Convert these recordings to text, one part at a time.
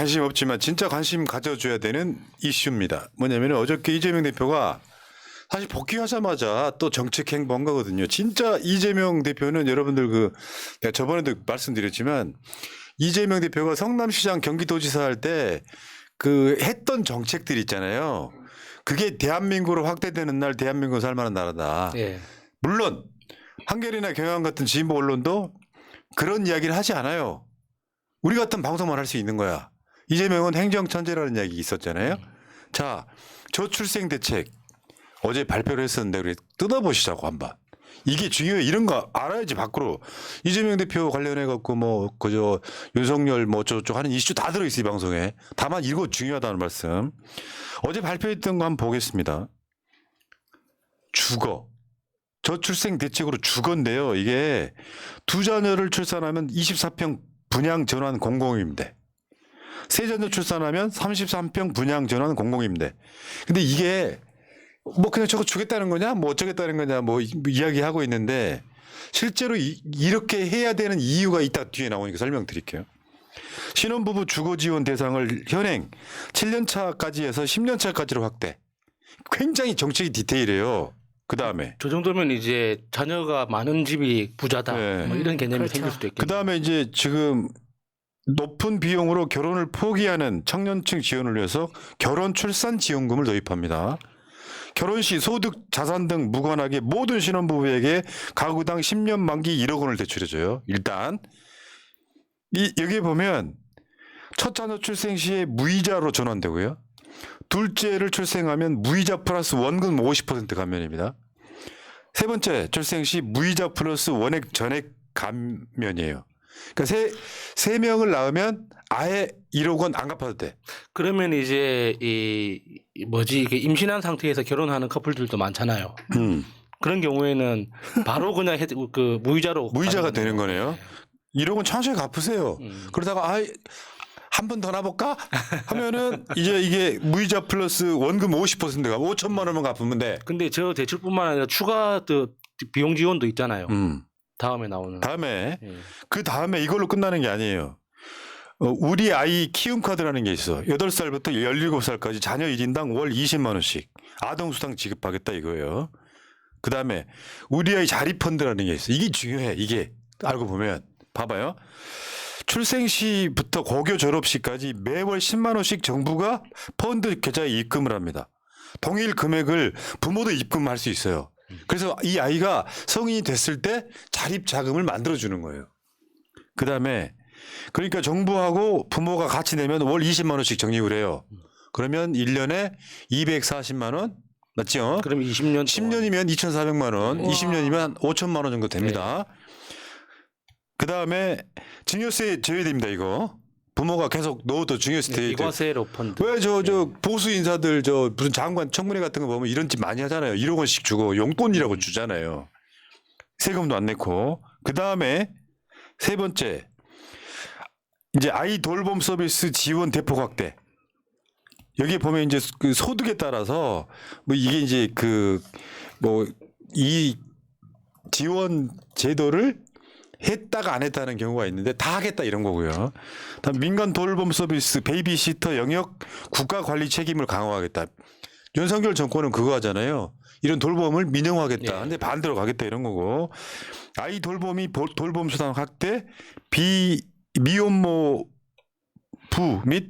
관심 없지만 진짜 관심 가져줘야 되는 이슈입니다. 뭐냐면 어저께 이재명 대표가 사실 복귀하자마자 또 정책 행보한 거거든요. 진짜 이재명 대표는 여러분들 내가 저번에도 말씀드렸지만 이재명 대표가 성남시장 경기도지사 할 때 했던 정책들 있잖아요. 그게 대한민국으로 확대되는 날 대한민국을 살만한 나라다. 예. 물론 한겨레나 경향 같은 진보 언론도 그런 이야기를 하지 않아요. 우리 같은 방송만 할 수 있는 거야. 이재명은 행정천재라는 이야기 있었잖아요. 자, 저출생 대책 어제 발표를 했었는데 우리 뜯어보시자고 한번. 이게 중요해. 이런 거 알아야지 밖으로. 이재명 대표 관련해 갖고 윤석열 저쪽 하는 이슈 다 들어있어요 이 방송에. 다만 이거 중요하다는 말씀. 어제 발표했던 거 한번 보겠습니다. 주거. 저출생 대책으로 주거인데요. 이게 두 자녀를 출산하면 24평 분양 전환 공공임대. 세 자녀 출산하면 33평 분양 전환 공공임대. 근데 이게 그냥 저거 주겠다는 거냐 어쩌겠다는 거냐 이야기하고 있는데 실제로 이렇게 해야 되는 이유가 이따 뒤에 나오니까 설명드릴게요. 신혼부부 주거지원 대상을 현행 7년차까지 해서 10년차까지로 확대. 굉장히 정책이 디테일해요. 그다음에 저 정도면 이제 자녀가 많은 집이 부자다. 네. 이런 개념이 그렇죠. 생길 수도 있겠네요. 그다음에 이제 지금 높은 비용으로 결혼을 포기하는 청년층 지원을 위해서 결혼 출산 지원금을 도입합니다. 결혼 시 소득, 자산 등 무관하게 모든 신혼부부에게 가구당 10년 만기 1억 원을 대출해줘요. 일단 여기에 보면 첫 자녀 출생 시에 무이자로 전환되고요. 둘째를 출생하면 무이자 플러스 원금 50% 감면입니다. 세 번째 출생 시 무이자 플러스 원액 전액 감면이에요. 그러니까 세 명을 낳으면 아예 1억 원 안 갚아도 돼. 그러면 이제 이게 임신한 상태에서 결혼하는 커플들도 많잖아요. 그런 경우에는 바로 그냥 무이자로 무이자가 가는 되는 거네요. 1억 원 천천히 갚으세요. 그러다가 한 번 더 놔볼까 하면은 이제 이게 무이자 플러스 원금 50%가 5천만 원만 갚으면 돼. 근데 저 대출뿐만 아니라 추가 비용 지원도 있잖아요. 다음에 나오는. 다음에 예. 그 다음에 이걸로 끝나는 게 아니에요. 우리 아이 키움 카드라는 게 있어. 8살부터 17살까지 자녀 1인당 월 20만 원씩 아동수당 지급하겠다 이거예요. 그 다음에 우리 아이 자립펀드라는 게 있어. 이게 중요해. 이게 알고 보면 봐봐요. 출생 시부터 고교 졸업 시까지 매월 10만 원씩 정부가 펀드 계좌에 입금을 합니다. 동일 금액을 부모도 입금할 수 있어요. 그래서 이 아이가 성인이 됐을 때 자립 자금을 만들어 주는 거예요. 그다음에 그러니까 정부하고 부모가 같이 내면 월 20만 원씩 적립을 해요. 그러면 1년에 240만 원 맞죠? 그럼 20년 10년이면 2,400만 원, 우와. 20년이면 5천만 원 정도 됩니다. 그다음에 증여세 제외됩니다. 이거 부모가 계속 넣어도 증여세 제외. 비과세로 펀드. 왜 저 보수 인사들 무슨 장관 청문회 같은 거 보면 이런 짓 많이 하잖아요. 1억 원씩 주고 용돈이라고 주잖아요. 세금도 안 내고. 그다음에 세 번째 이제 아이 돌봄 서비스 지원 대폭 확대. 여기 보면 이제 그 소득에 따라서 이게 이제 이 지원 제도를 했다가 안 했다는 경우가 있는데 다 하겠다 이런 거고요. 다음 민간 돌봄 서비스 베이비시터 영역 국가 관리 책임을 강화하겠다. 윤석열 정권은 그거 하잖아요. 이런 돌봄을 민영화하겠다. 근데 반대로 가겠다 이런 거고. 아이 돌봄이 돌봄 수당 확대, 미혼모 부 및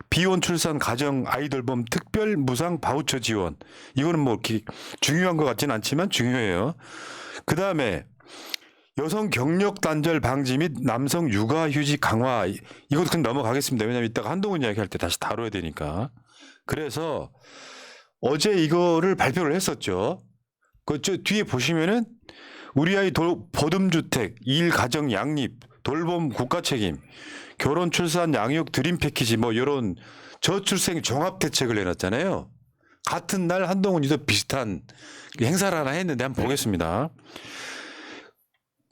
비혼 출산 가정 아이 돌봄 특별 무상 바우처 지원. 이거는 이렇게 중요한 것 같지는 않지만 중요해요. 그 다음에 여성 경력 단절 방지 및 남성 육아 휴직 강화 이것도 그냥 넘어가겠습니다. 왜냐하면 이따가 한동훈 이야기할 때 다시 다뤄야 되니까. 그래서 어제 이거를 발표를 했었죠. 저 뒤에 보시면은 우리 아이 보듬주택, 일가정 양립, 돌봄 국가 책임, 결혼 출산 양육 드림 패키지 이런 저출생 종합 대책을 내놨잖아요. 같은 날 한동훈이도 비슷한 행사를 하나 했는데 한번 보겠습니다.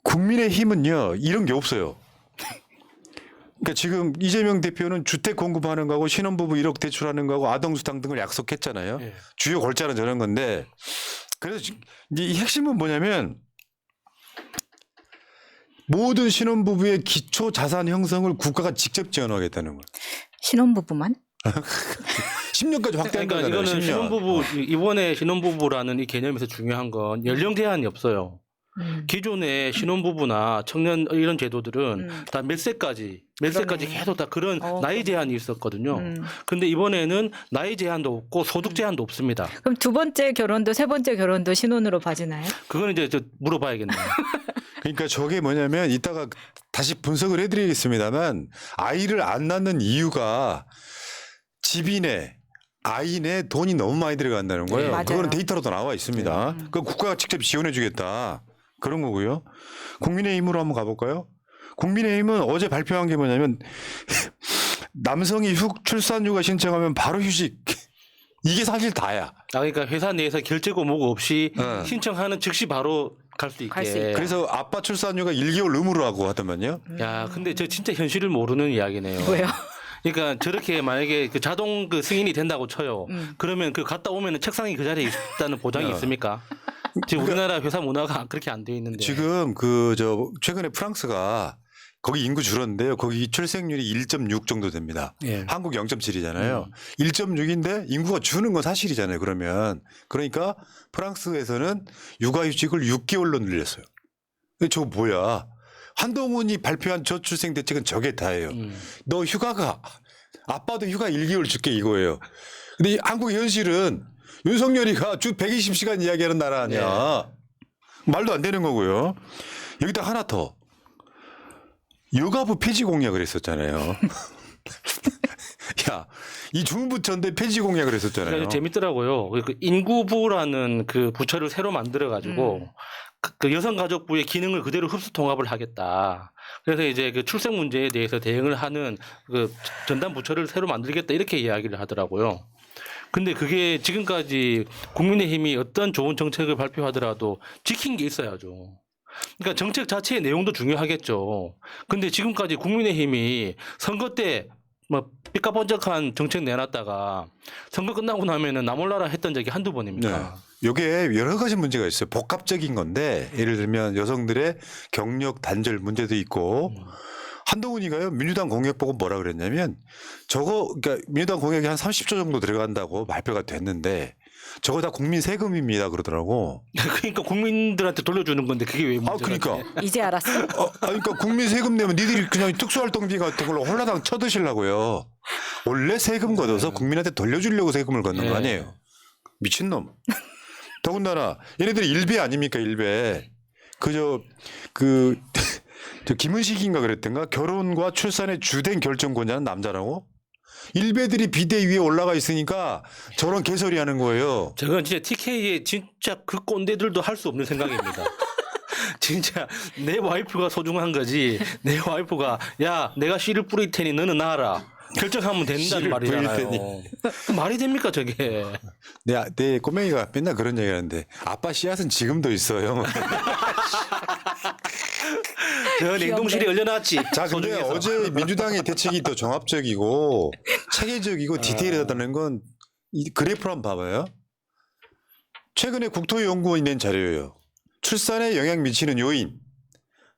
국민의힘은요 이런 게 없어요. 그러니까 지금 이재명 대표는 주택 공급하는 거하고 신혼부부 1억 대출하는 거하고 아동수당 등을 약속했잖아요. 예. 주요 골자는 저런 건데 그래서 이제 이 핵심은 뭐냐면 모든 신혼부부의 기초 자산 형성을 국가가 직접 지원하겠다는 거예요. 신혼부부만? 10년까지 확대한 그러니까 거잖아요. 이거는 10년. 신혼부부 이번에 신혼부부라는 이 개념에서 중요한 건 연령 제한이 없어요. 기존의 신혼부부나 청년 이런 제도들은 다 몇 세까지 그러네. 계속 다 그런 나이 제한이 있었거든요. 음. 근데 이번에는 나이 제한도 없고 소득 제한도 없습니다. 그럼 두 번째 결혼도 세 번째 결혼도 신혼으로 봐주나요? 그거는 이제 저 물어봐야겠네요. 그러니까 저게 뭐냐면 이따가 다시 분석을 해드리겠습니다만 아이를 안 낳는 이유가 집이네 아이네 돈이 너무 많이 들어간다는 거예요. 네, 맞아요. 그거는 데이터로도 나와 있습니다. 그 국가가 직접 지원해주겠다 그런 거고요. 국민의힘으로 한번 가볼까요? 국민의힘은 어제 발표한 게 뭐냐면 남성이 출산휴가 신청하면 바로 휴직 이게 사실 다야. 그러니까 회사 내에서 결제고 뭐고 없이 네. 신청하는 즉시 바로 갈 수 갈수 있게. 있다. 그래서 아빠 출산휴가 1개월 의무로 하고 하더만요. 야, 근데 저 진짜 현실을 모르는 이야기네요. 왜요? 그러니까 저렇게 만약에 그 자동 그 승인이 된다고 쳐요. 그러면 그 갔다 오면은 책상이 그 자리에 있다는 보장이 네. 있습니까? 지금 우리나라 회사 문화가 그렇게 안 돼 있는데. 지금 최근에 프랑스가 거기 인구 줄었는데요. 거기 출생률이 1.6 정도 됩니다. 예. 한국 0.7이잖아요. 1.6인데 인구가 주는 건 사실이잖아요. 그러니까 프랑스에서는 육아휴직을 6개월로 늘렸어요. 근데 저거 뭐야? 한동훈이 발표한 저출생 대책은 저게 다예요. 너 휴가가 아빠도 휴가 1개월 줄게 이거예요. 근데 이 한국 현실은 윤석열이가 주 120시간 이야기하는 나라 아니야. 말도 안 되는 거고요. 여기다 하나 더. 여가부 폐지 공약을 했었잖아요. 야, 이 중부처인데 폐지 공약을 했었잖아요. 그러니까 재밌더라고요. 그 인구부라는 그 부처를 새로 만들어 가지고 그 여성가족부의 기능을 그대로 흡수 통합을 하겠다. 그래서 이제 그 출생 문제에 대해서 대응을 하는 그 전담 부처를 새로 만들겠다 이렇게 이야기를 하더라고요. 근데 그게 지금까지 국민의힘이 어떤 좋은 정책을 발표하더라도 지킨 게 있어야죠. 그러니까 정책 자체의 내용도 중요하겠죠. 근데 지금까지 국민의힘이 선거 때 뭐 삐까번쩍한 정책 내놨다가 선거 끝나고 나면은 나 몰라라 했던 적이 한두 번입니까? 이게 여러 가지 문제가 있어요. 복합적인 건데 예를 들면 여성들의 경력 단절 문제도 있고 한동훈이가요 민주당 공약 보고 뭐라 그랬냐면 그러니까 민주당 공약이 한 30조 정도 들어간다고 발표가 됐는데 저거 다 국민 세금입니다 그러더라고. 그러니까 국민들한테 돌려주는 건데 그게 왜 문제가 그러니까. 이제 알았어? 그러니까 국민 세금 내면 니들이 그냥 특수활동비 같은 걸로 홀라당 쳐드시려고요. 원래 세금 걷어서 국민한테 돌려주려고 세금을 걷는 거 아니에요. 미친놈. 더군다나 얘네들이 일배 아닙니까 일배. 저 김은식인가 그랬던가 결혼과 출산의 주된 결정권자는 남자라고? 일배들이 비대 위에 올라가 있으니까 저런 개소리 하는 거예요. 저건 진짜 TK의 진짜 그 꼰대들도 할 수 없는 생각입니다. 진짜 내 와이프가 소중한 거지. 내 와이프가 야 내가 씨를 뿌릴 테니 너는 나라 결정하면 된다는 씨를 말이잖아요. 뿌릴 말이 됩니까 저게? 내 꼬맹이가 맨날 그런 얘기 하는데 아빠 씨앗은 지금도 있어요. 저 냉동실에 얼려놨지. 자, 근데 소중해서. 어제 민주당의 대책이 더 종합적이고 체계적이고 디테일하다는 건 이 그래프를 한번 봐봐요. 최근에 국토연구원이 낸 자료예요. 출산에 영향 미치는 요인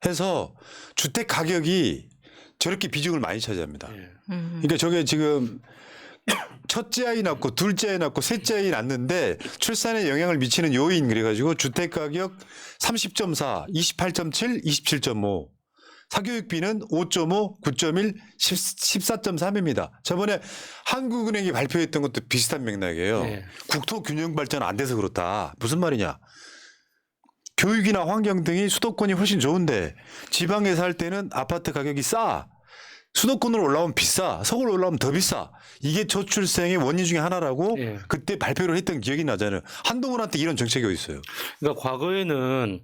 해서 주택 가격이 저렇게 비중을 많이 차지합니다. 예. 그러니까 저게 지금 첫째 아이 낳고 둘째 아이 낳고 셋째 아이 낳는데 출산에 영향을 미치는 요인 그래가지고 주택 가격 30.4, 28.7, 27.5 사교육비는 5.5, 9.1, 14.3입니다. 저번에 한국은행이 발표했던 것도 비슷한 맥락이에요. 네. 국토 균형 발전 안 돼서 그렇다. 무슨 말이냐. 교육이나 환경 등이 수도권이 훨씬 좋은데 지방에 살 때는 아파트 가격이 싸. 수도권으로 올라오면 비싸. 서울 올라오면 더 비싸. 이게 저출생의 원인 중에 하나라고 예. 그때 발표를 했던 기억이 나잖아요. 한동훈한테 이런 정책이 있어요. 그러니까 과거에는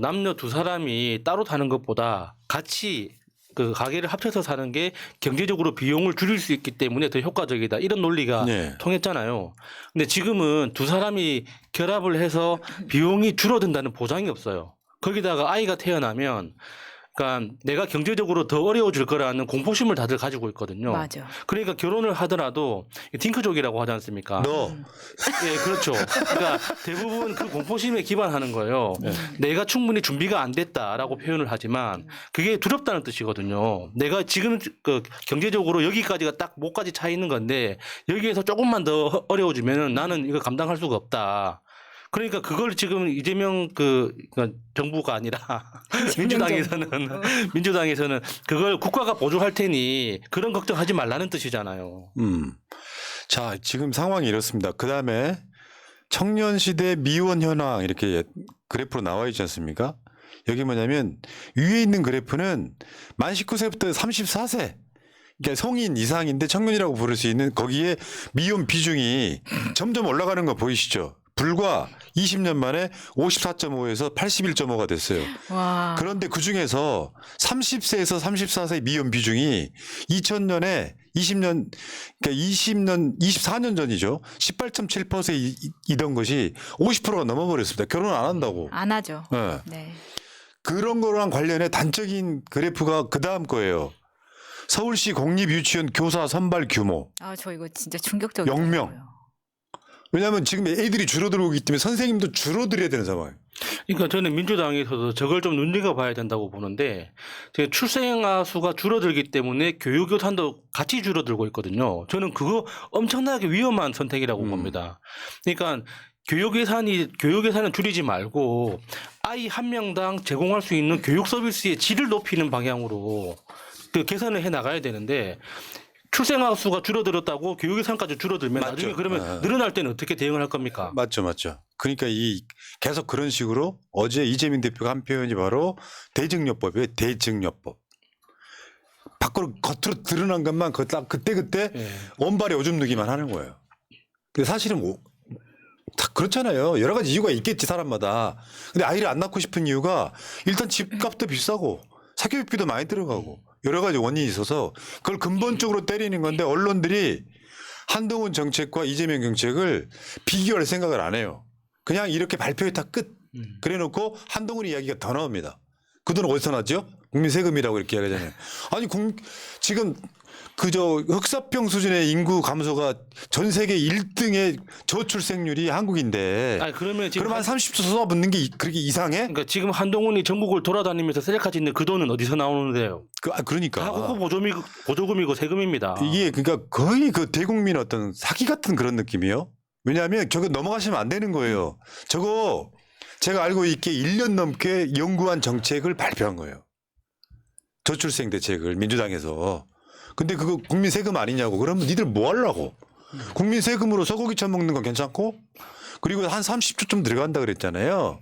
남녀 두 사람이 따로 사는 것보다 같이 그 가게를 합쳐서 사는 게 경제적으로 비용을 줄일 수 있기 때문에 더 효과적이다 이런 논리가 네. 통했잖아요. 근데 지금은 두 사람이 결합을 해서 비용이 줄어든다는 보장이 없어요. 거기다가 아이가 태어나면 그러니까 내가 경제적으로 더 어려워질 거라는 공포심을 다들 가지고 있거든요. 맞아. 그러니까 결혼을 하더라도 딩크족이라고 하지 않습니까? 너 예, 그렇죠. 그러니까 대부분 그 공포심에 기반하는 거예요. 네. 내가 충분히 준비가 안 됐다라고 표현을 하지만 그게 두렵다는 뜻이거든요. 내가 지금 그 경제적으로 여기까지가 딱 목까지 차 있는 건데 여기에서 조금만 더 어려워지면은 나는 이거 감당할 수가 없다. 그러니까 그걸 지금 이재명 그러니까 정부가 아니라 민주당에서는 그걸 국가가 보조할 테니 그런 걱정하지 말라는 뜻이잖아요. 자, 지금 상황이 이렇습니다. 그 다음에 청년 시대 미혼 현황 이렇게 그래프로 나와 있지 않습니까? 여기 뭐냐면 위에 있는 그래프는 만 19세부터 34세. 그러니까 성인 이상인데 청년이라고 부를 수 있는 거기에 미혼 비중이 점점 올라가는 거 보이시죠? 불과 20년 만에 54.5에서 81.5가 됐어요. 와. 그런데 그 중에서 30세에서 34세 미혼 비중이 2000년에 24년 전이죠. 18.7%이던 것이 50%가 넘어버렸습니다. 결혼 안 한다고. 안 하죠. 네. 네. 그런 거랑 관련해 단적인 그래프가 그 다음 거예요. 서울시 공립유치원 교사 선발 규모 아, 저 이거 진짜 충격적이에요. 0명. 왜냐하면 지금 애들이 줄어들고 있기 때문에 선생님도 줄어들어야 되는 상황이에요. 그러니까 저는 민주당에서도 저걸 좀 눈여겨봐야 된다고 보는데 지금 출생아 수가 줄어들기 때문에 교육 예산도 같이 줄어들고 있거든요. 저는 그거 엄청나게 위험한 선택이라고 봅니다. 그러니까 교육 예산은 줄이지 말고 아이 한 명당 제공할 수 있는 교육 서비스의 질을 높이는 방향으로 그 개선을 해 나가야 되는데 출생아 수가 줄어들었다고 교육 예산까지 줄어들면 맞죠. 나중에 그러면 늘어날 때는 어떻게 대응을 할 겁니까? 맞죠. 그러니까 계속 그런 식으로 어제 이재명 대표가 한 표현이 바로 대증요법이에요. 대증요법. 밖으로 겉으로 드러난 것만 그때 예. 원발에 오줌 누기만 하는 거예요. 근데 사실은 다 그렇잖아요. 여러 가지 이유가 있겠지 사람마다. 근데 아이를 안 낳고 싶은 이유가 일단 집값도 비싸고 사교육비도 많이 들어가고 여러 가지 원인이 있어서 그걸 근본적으로 때리는 건데 언론들이 한동훈 정책과 이재명 정책을 비교할 생각을 안 해요. 그냥 이렇게 발표에 다 끝. 그래 놓고 한동훈 이야기가 더 나옵니다. 그 돈은 어디서 났죠? 국민 세금이라고 이렇게 이야기하잖아요. 아니 지금 그저 흑사병 수준의 인구 감소가 전 세계 1등의 저출생률이 한국인데 아니, 그러면 지금 그럼 한 30조 쏟아붓는 게 그렇게 이상해? 그러니까 지금 한동훈이 전국을 돌아다니면서 셀카 찍는 그 돈은 어디서 나오는데요? 그러니까 다 국고 보조금이고 세금입니다. 이게 그러니까 거의 그 대국민 어떤 사기 같은 그런 느낌이에요. 왜냐하면 저거 넘어가시면 안 되는 거예요. 저거 제가 알고 있기에 1년 넘게 연구한 정책을 발표한 거예요. 저출생 대책을 민주당에서. 근데 그거 국민 세금 아니냐고. 그러면 니들 뭐 하려고. 국민 세금으로 소고기 처먹는 건 괜찮고 그리고 한 30조 좀 들어간다 그랬잖아요.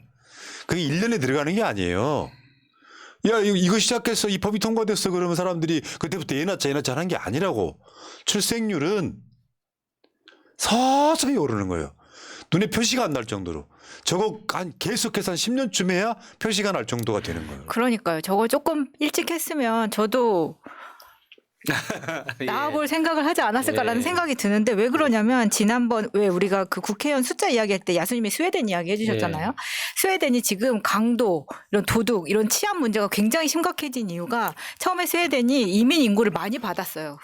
그게 1년에 들어가는 게 아니에요. 야 이거 시작했어. 이 법이 통과됐어. 그러면 사람들이 그때부터 얘 낳자 하는 게 아니라고. 출생률은 서서히 오르는 거예요. 눈에 표시가 안 날 정도로. 저거 계속해서 한 10년쯤 해야 표시가 날 정도가 되는 거예요. 그러니까요. 저거 조금 일찍 했으면 저도 예. 나와볼 생각을 하지 않았을까라는 예. 생각이 드는데 왜 그러냐면 지난번 왜 우리가 그 국회의원 숫자 이야기할 때 야수님이 스웨덴 이야기 해주셨잖아요. 스웨덴이 지금 강도 이런 도둑 이런 치안 문제가 굉장히 심각해진 이유가 처음에 스웨덴이 이민 인구를 많이 받았어요.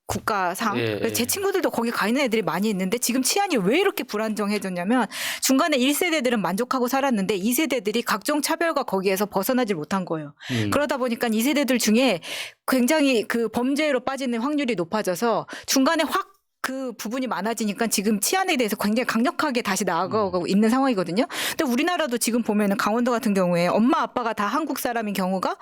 국가상. 예, 예. 제 친구들도 거기 가 있는 애들이 많이 있는데 지금 치안이 왜 이렇게 불안정해졌냐면 중간에 1세대들은 만족하고 살았는데 2세대들이 각종 차별과 거기에서 벗어나질 못한 거예요. 그러다 보니까 2세대들 중에 굉장히 그 범죄로 빠지는 확률이 높아져서 중간에 확 그 부분이 많아지니까 지금 치안에 대해서 굉장히 강력하게 다시 나아가고 있는 상황이거든요. 근데 우리나라도 지금 보면은 강원도 같은 경우에 엄마 아빠가 다 한국 사람인 경우가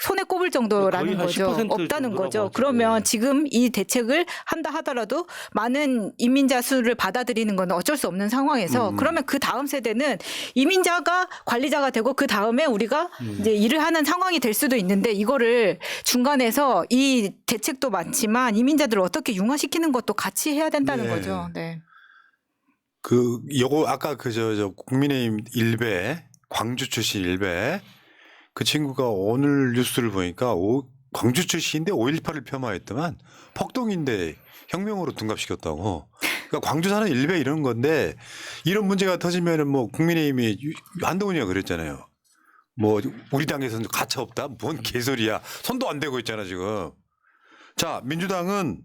손에 꼽을 정도라는 거의 한 거죠. 10% 없다는 정도라고 거죠. 하죠. 그러면 네. 지금 이 대책을 한다 하더라도 많은 이민자 수를 받아들이는 건 어쩔 수 없는 상황에서 그러면 그 다음 세대는 이민자가 관리자가 되고 그 다음에 우리가 이제 일을 하는 상황이 될 수도 있는데 이거를 중간에서 이 대책도 많지만 이민자들을 어떻게 융화시키는 것도 같이 해야 된다는 네. 거죠. 네. 요거 아까 저 국민의힘 일베 광주 출신 일베 그 친구가 오늘 뉴스를 보니까 광주 출신인데 5.18을 폄하했더만 폭동인데 혁명으로 둔갑시켰다고. 그러니까 광주 사는 일베 이런 건데 이런 문제가 터지면은 뭐 국민의힘이 한동훈이가 그랬잖아요. 뭐 우리 당에서는 가차 없다. 뭔 개소리야. 손도 안 대고 있잖아 지금. 자, 민주당은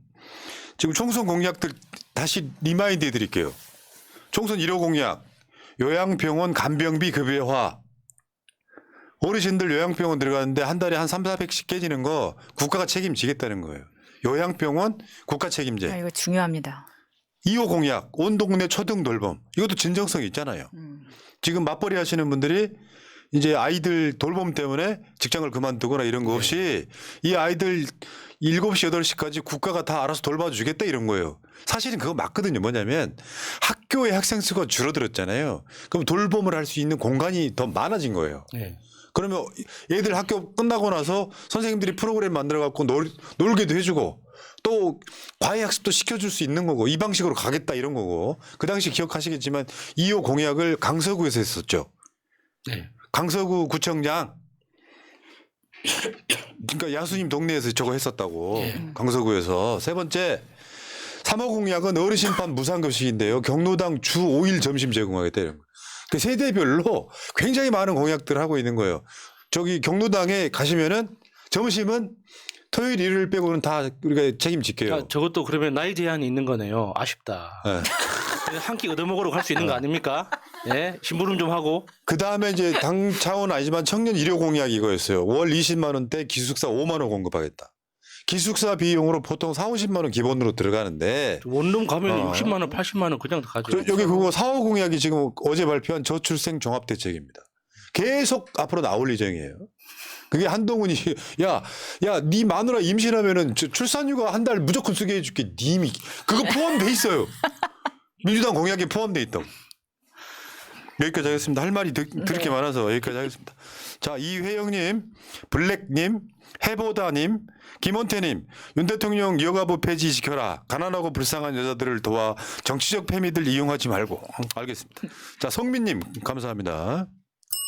지금 총선 공약들 다시 리마인드 해드릴게요. 총선 1호 공약. 요양병원 간병비 급여화. 어르신들 요양병원 들어가는데 한 달에 한 300~400씩 깨지는 거 국가가 책임지겠다는 거예요. 요양병원 국가 책임제. 아, 이거 중요합니다. 2호 공약 온 동네 초등 돌봄. 이것도 진정성이 있잖아요. 지금 맞벌이 하시는 분들이 이제 아이들 돌봄 때문에 직장을 그만두거나 이런 거 없이 이 아이들 7시, 8시까지 국가가 다 알아서 돌봐주겠다 이런 거예요. 사실은 그거 맞거든요. 뭐냐면 학교의 학생 수가 줄어들었잖아요. 그럼 돌봄을 할 수 있는 공간이 더 많아진 거예요. 네. 그러면 애들 학교 끝나고 나서 선생님들이 프로그램 만들어 갖고 놀게도 해주고 또 과외 학습도 시켜줄 수 있는 거고 이 방식으로 가겠다 이런 거고 그 당시 기억하시겠지만 2호 공약을 강서구에서 했었죠. 네. 강서구 구청장 그러니까 야수님 동네에서 저거 했었다고 강서구에서. 세 번째 3호 공약은 어르신판 무상급식인데요. 경로당 주 5일 점심 제공하겠다 이런 거. 그 세대별로 굉장히 많은 공약들을 하고 있는 거예요. 저기 경로당에 가시면은 점심은 토요일 일요일 빼고는 다 우리가 책임질게요. 아, 저것도 그러면 나이 제한이 있는 거네요. 아쉽다. 네. 한 끼 얻어먹으러 갈 수 있는 거 아닙니까? 예, 심부름 좀 하고. 그 다음에 이제 당 차원 아니지만 청년 일요 공약 이거였어요. 월 20만 원대 기숙사 5만 원 공급하겠다. 기숙사 비용으로 보통 4~50만 원 기본으로 들어가는데 원룸 가면 60만 원, 80만 원 그냥 가죠. 여기 그거 4호 공약이 지금 어제 발표한 저출생 종합대책입니다. 계속 앞으로 나올 예정이에요. 그게 한동훈이 네 마누라 임신하면은 출산휴가 한 달 무조건 쓰게 해줄게. 님이 그거 포함돼 있어요. 민주당 공약에 포함돼 있다고. 여기까지 하겠습니다. 할 말이 들을 게 많아서 여기까지 하겠습니다. 자, 이회영님, 블랙님, 해보다님, 김원태님, 윤 대통령 여가부 폐지시켜라. 가난하고 불쌍한 여자들을 도와 정치적 패미들 이용하지 말고. 알겠습니다. 자, 성민님 감사합니다.